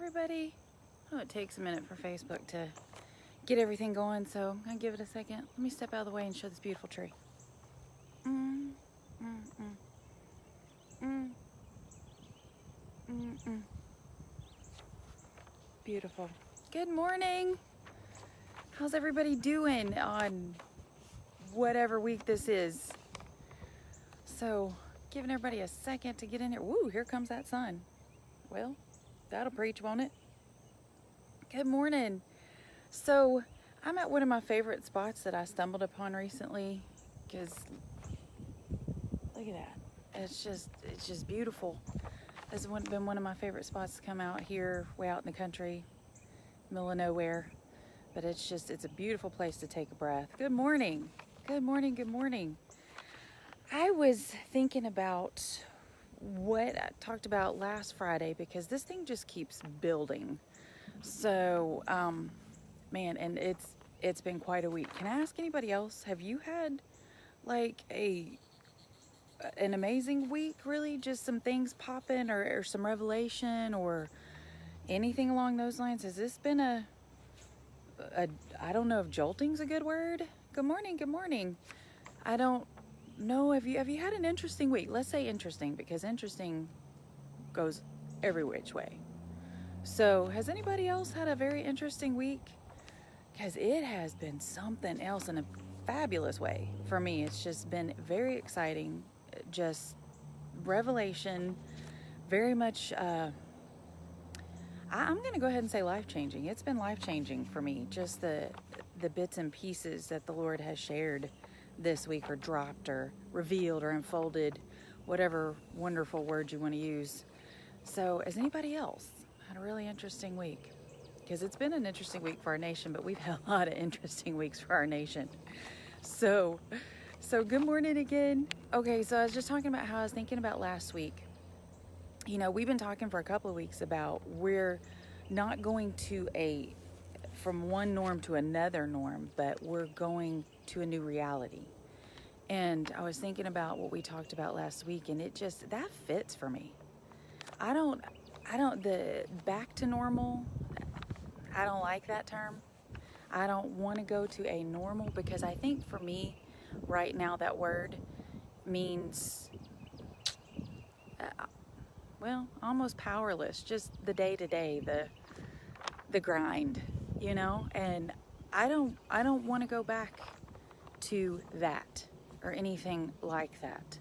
everybody? Oh, it takes a minute for Facebook to get everything going, so I'm gonna give it a second. Let me step out of the way and show this beautiful tree. Beautiful. Good morning. How's everybody doing on whatever week this is? So, giving everybody a second to get in here. Woo, here comes that sun. Well, that'll preach, won't it? Good morning. So, I'm at one of my favorite spots that I stumbled upon recently, because look at that. It's just beautiful. This has been one of my favorite spots to come out here, way out in the country, middle of nowhere. But it's a beautiful place to take a breath. Good morning. Good morning. Good morning. I was thinking about what I talked about last Friday, because this thing just keeps building. So, man, and it's been quite a week. Can I ask anybody else, have you had like an amazing week, really? Just some things popping, or some revelation, or anything along those lines? Has this been a I don't know if jolting's a good word. Good morning, good morning. I don't know, have you had an interesting week? Let's say interesting, because interesting goes every which way. So, has anybody else had a very interesting week? Because it has been something else in a fabulous way for me. It's just been very exciting. Just revelation, very much, I'm going to go ahead and say life-changing. It's been life-changing for me. Just the bits and pieces that the Lord has shared this week, or dropped, or revealed, or unfolded, whatever wonderful word you want to use. So, has anybody else had a really interesting week? Because it's been an interesting week for our nation, but we've had a lot of interesting weeks for our nation. So good morning again. Okay, so I was just talking about how I was thinking about last week. You know, we've been talking for a couple of weeks about we're not going from one norm to another norm, but we're going to a new reality. And I was thinking about what we talked about last week, and that fits for me. The back to normal, I don't like that term. I don't want to go to a normal, because I think for me right now that word means, almost powerless, just the day-to-day, the grind, and I don't want to go back to that or anything like that.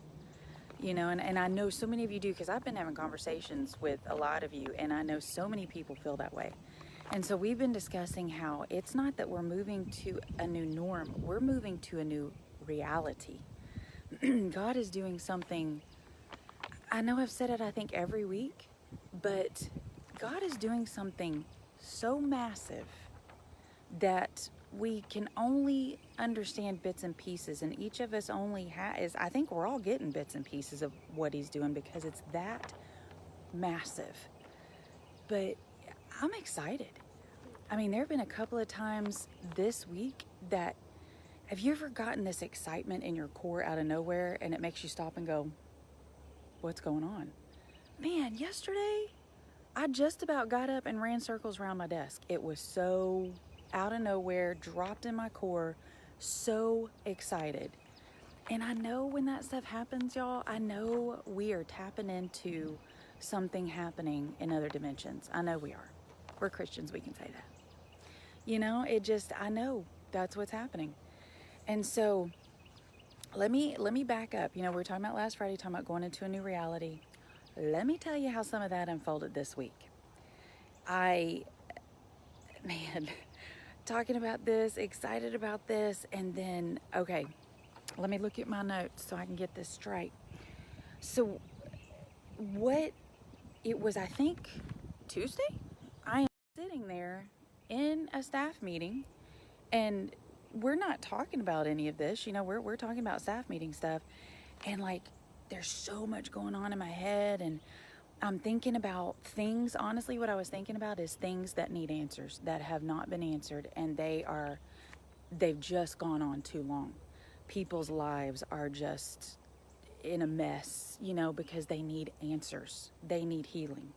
And I know so many of you do, because I've been having conversations with a lot of you, and I know so many people feel that way. And so we've been discussing how it's not that we're moving to a new norm, we're moving to a new reality. God is doing something, I know I've said it, I think, every week, but God is doing something so massive that we can only understand bits and pieces, and each of us only I think we're all getting bits and pieces of what he's doing, because it's that massive. But I'm excited. I mean, there have been a couple of times this week that, have you ever gotten this excitement in your core out of nowhere, and it makes you stop and go, what's going on? Man, yesterday I just about got up and ran circles around my desk. It was so out of nowhere, dropped in my core, so excited. And I know when that stuff happens, y'all, I know we are tapping into something happening in other dimensions. I know we are. We're Christians, we can say that. I know that's what's happening. And so let me back up. We were talking about last Friday, talking about going into a new reality. Let me tell you how some of that unfolded this week. Talking about this, excited about this, and then, okay, let me look at my notes so I can get this straight. So it was, I think, Tuesday? I am sitting there in a staff meeting, and we're not talking about any of this, we're talking about staff meeting stuff, and there's so much going on in my head, and I'm thinking about things. Honestly, what I was thinking about is things that need answers, that have not been answered, and they've just gone on too long. People's lives are just in a mess, because they need answers. They need healing.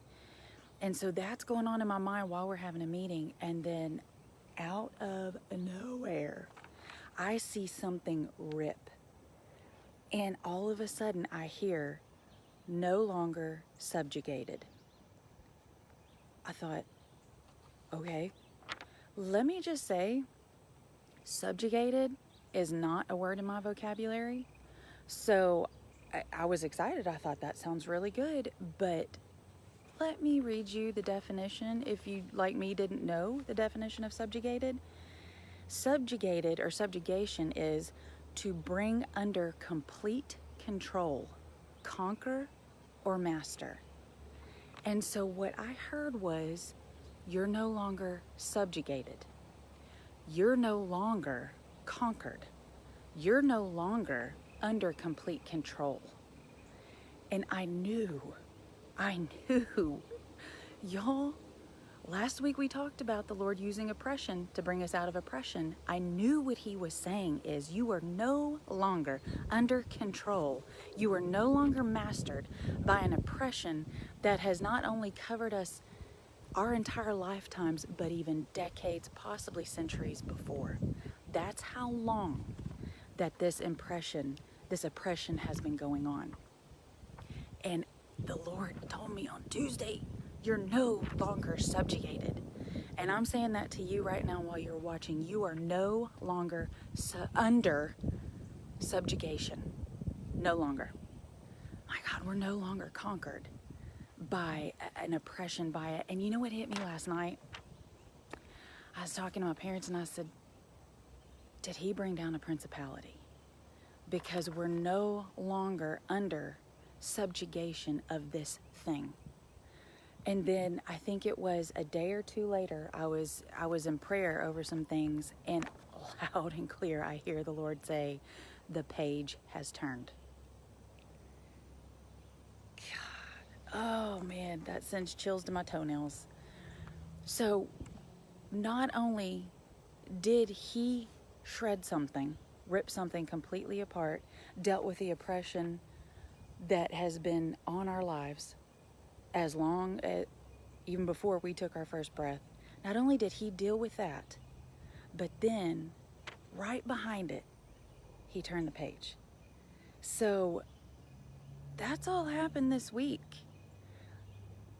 And so that's going on in my mind while we're having a meeting. And then out of nowhere, I see something rip. And all of a sudden I hear, no longer subjugated. I thought, okay, let me just say, subjugated is not a word in my vocabulary. So I was excited. I thought that sounds really good. But let me read you the definition if you, like me, didn't know the definition of subjugated. Subjugated or subjugation is to bring under complete control, conquer, or master. And so what I heard was, you're no longer subjugated. You're no longer conquered. You're no longer under complete control. And I knew, y'all, last week we talked about the Lord using oppression to bring us out of oppression. I knew what he was saying is, you are no longer under control. You are no longer mastered by an oppression that has not only covered us our entire lifetimes, but even decades, possibly centuries before. That's how long that this oppression has been going on. And the Lord told me on Tuesday, you're no longer subjugated. And I'm saying that to you right now while you're watching. You are no longer under subjugation. No longer. My God, we're no longer conquered by an oppression, by it. And you know what hit me last night? I was talking to my parents and I said, did he bring down a principality? Because we're no longer under subjugation of this thing. And then I think it was a day or two later, I was in prayer over some things, and loud and clear I hear the Lord say, the page has turned. God, oh man, that sends chills to my toenails. So not only did he shred something, rip something completely apart, dealt with the oppression that has been on our lives as long as, even before we took our first breath. Not only did he deal with that, but then right behind it, he turned the page. So that's all happened this week.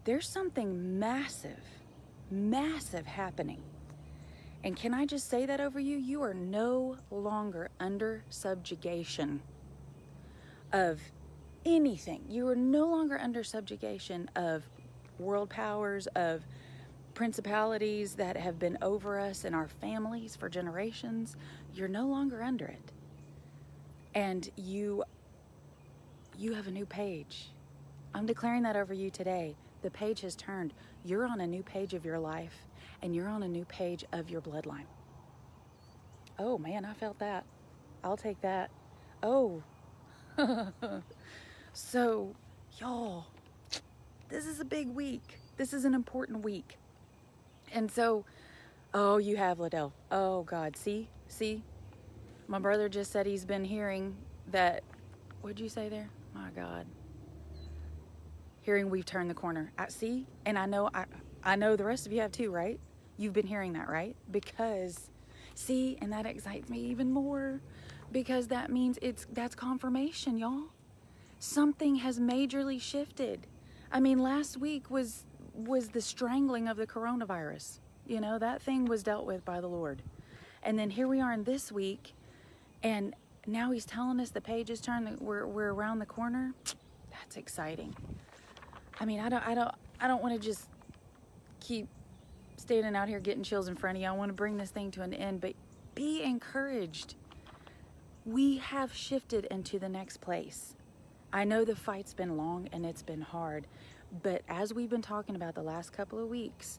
There's something massive happening. And can I just say that over you? You are no longer under subjugation of anything. You are no longer under subjugation of world powers, of principalities that have been over us and our families for generations. You're no longer under it. And you have a new page. I'm declaring that over you today. The page has turned. You're on a new page of your life, and you're on a new page of your bloodline. Oh man, I felt that. I'll take that. Oh. So, y'all, this is a big week. This is an important week. And so, oh, you have, Liddell. Oh, God. See? My brother just said he's been hearing that. What'd you say there? My God. Hearing we've turned the corner. See? And I know the rest of you have too, right? You've been hearing that, right? Because, see, and that excites me even more. Because that means that's confirmation, y'all. Something has majorly shifted. I mean, last week was the strangling of the coronavirus. You know, that thing was dealt with by the Lord. And then here we are in this week, and now he's telling us the page is turned, that we're around the corner. That's exciting. I mean, I don't want to just keep standing out here getting chills in front of you. I want to bring this thing to an end, but be encouraged. We have shifted into the next place. I know the fight's been long and it's been hard, but as we've been talking about the last couple of weeks,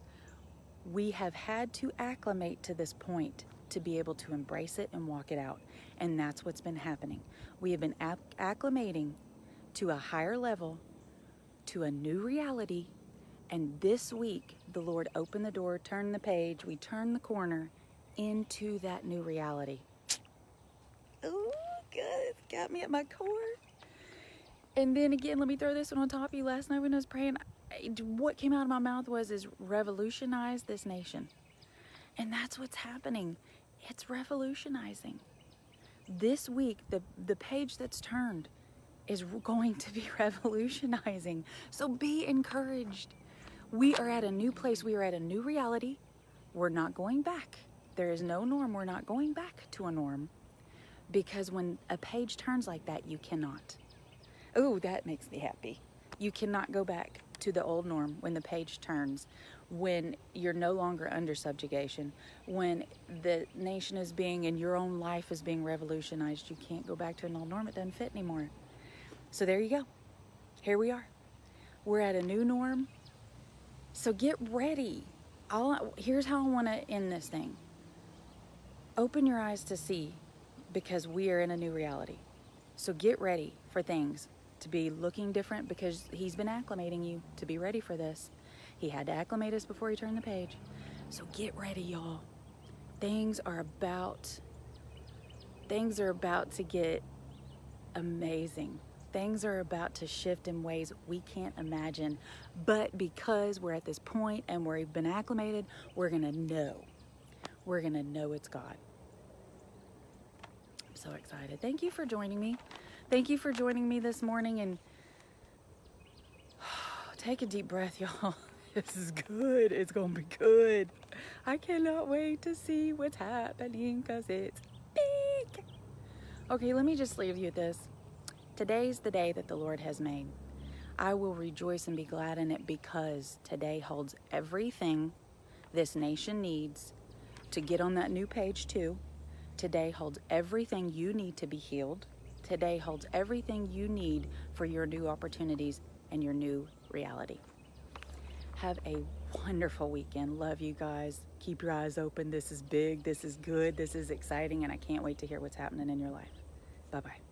we have had to acclimate to this point to be able to embrace it and walk it out. And that's what's been happening. We have been acclimating to a higher level, to a new reality. And this week, the Lord opened the door, turned the page, we turned the corner into that new reality. Oh, good. It's got me at my core. And then again, let me throw this one on top of you. Last night when I was praying, what came out of my mouth is revolutionize this nation. And that's what's happening. It's revolutionizing. This week, the page that's turned is going to be revolutionizing. So be encouraged. We are at a new place. We are at a new reality. We're not going back. There is no norm. We're not going back to a norm. Because when a page turns like that, you cannot. Oh, that makes me happy. You cannot go back to the old norm when the page turns, when you're no longer under subjugation, when the nation is being, and your own life is being revolutionized. You can't go back to an old norm. It doesn't fit anymore. So there you go. Here we are. We're at a new norm. So get ready. Here's how I want to end this thing. Open your eyes to see, because we are in a new reality. So get ready for things to be looking different, because he's been acclimating you to be ready for this. He had to acclimate us before he turned the page. So get ready, y'all. Things are about to get amazing. Things are about to shift in ways we can't imagine. But because we're at this point and we've been acclimated, we're going to know. We're going to know it's God. I'm so excited. Thank you for joining me. Thank you for joining me this morning. And take a deep breath, y'all. This is good. It's going to be good. I cannot wait to see what's happening, because it's big. Okay, let me just leave you with this. Today's the day that the Lord has made. I will rejoice and be glad in it, because today holds everything this nation needs to get on that new page too. Today holds everything you need to be healed. Today holds everything you need for your new opportunities and your new reality. Have a wonderful weekend. Love you guys. Keep your eyes open. This is big. This is good. This is exciting. And I can't wait to hear what's happening in your life. Bye-bye.